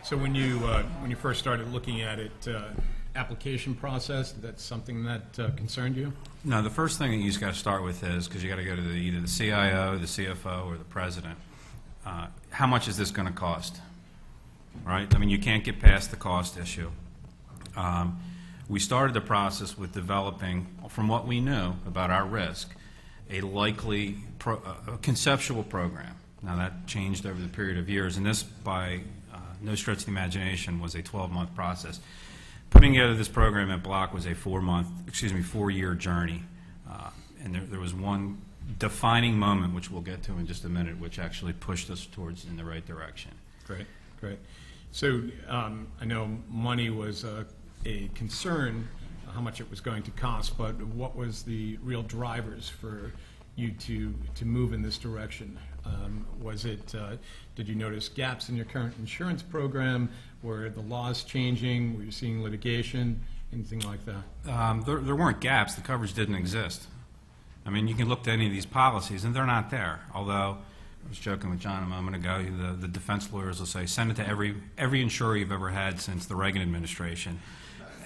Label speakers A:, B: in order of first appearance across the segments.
A: So when you first started looking at it, application process, that's something that concerned you?
B: No, the first thing that you just got to start with is, because you got to go to either the CIO, the CFO, or the president. How much is this going to cost? Right? I mean, you can't get past the cost issue. We started the process with developing, from what we knew about our risk, a likely a conceptual program. Now that changed over the period of years, and this, by no stretch of the imagination, was a 12-month process. Putting together this program at Block was a 4-year journey, and there was one defining moment, which we'll get to in just a minute, which actually pushed us towards in the right direction.
A: Great, great. So I know money was a concern, how much it was going to cost, but what was the real drivers for you to move in this direction? Was it, did you notice gaps in your current insurance program? Were the laws changing? Were you seeing litigation? Anything like that?
B: There weren't gaps. The coverage didn't exist. I mean, you can look at any of these policies, and they're not there. Although, I was joking with John a moment ago, the defense lawyers will say, send it to every insurer you've ever had since the Reagan administration.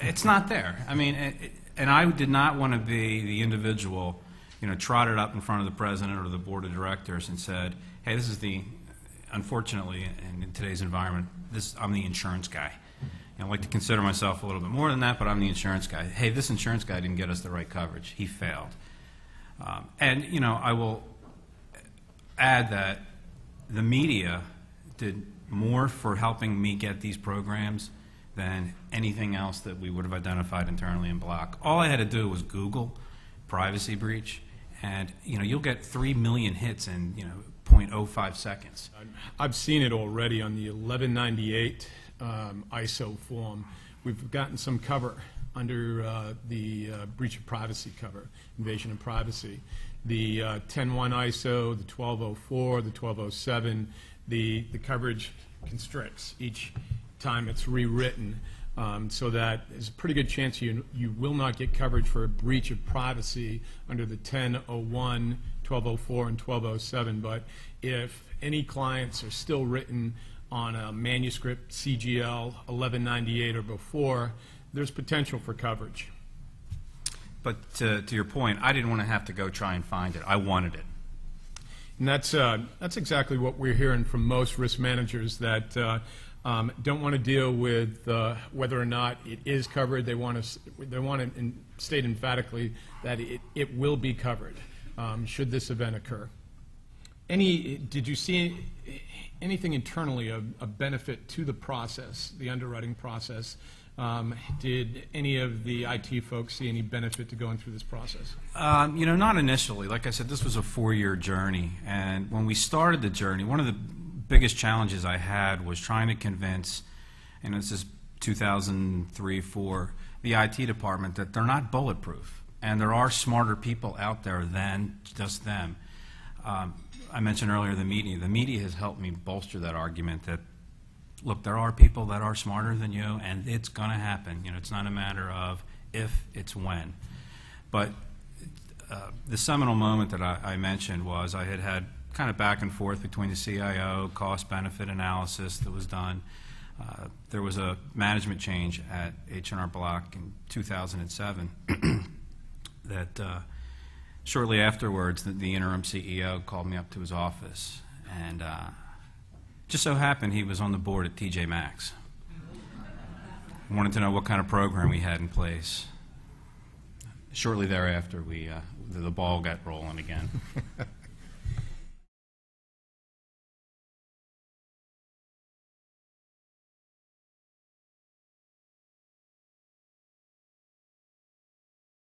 B: It's not there. I mean, and I did not want to be the individual, trotted up in front of the president or the board of directors and said, hey, this is unfortunately, in today's environment, I'm the insurance guy. I like to consider myself a little bit more than that, but I'm the insurance guy. Hey, this insurance guy didn't get us the right coverage. He failed. And, I will add that the media did more for helping me get these programs than anything else that we would have identified internally in Block. All I had to do was Google privacy breach, and you'll get 3 million hits in 0.05 seconds.
A: I've seen it already on the 1198 ISO form. We've gotten some cover under the breach of privacy cover, invasion of privacy. The 10.1 ISO, the 1204, the 1207, the coverage constricts each time it's rewritten, so that there's a pretty good chance you will not get coverage for a breach of privacy under the 10.01, 1204, and 1207. But if any clients are still written on a manuscript CGL 1198 or before, there's potential for coverage.
B: But to your point, I didn't want to have to go try and find it. I wanted it.
A: And that's exactly what we're hearing from most risk managers, that don't want to deal with whether or not it is covered. They want to state emphatically that it will be covered should this event occur. Did you see anything internally of benefit to the process, the underwriting process? Did any of the IT folks see any benefit to going through this process?
B: Not initially. Like I said, this was a 4-year journey, and when we started the journey, one of the biggest challenges I had was trying to convince, and this is 2003-04, the IT department that they're not bulletproof, and there are smarter people out there than just them. I mentioned earlier the media. The media has helped me bolster that argument that, look, there are people that are smarter than you, and it's going to happen. It's not a matter of if, it's when. But the seminal moment that I mentioned was I had kind of back and forth between the CIO, cost-benefit analysis that was done. There was a management change at H&R Block in 2007 that shortly afterwards the interim CEO called me up to his office, and just so happened he was on the board at TJ Maxx. Wanted to know what kind of program we had in place. Shortly thereafter, the ball got rolling again.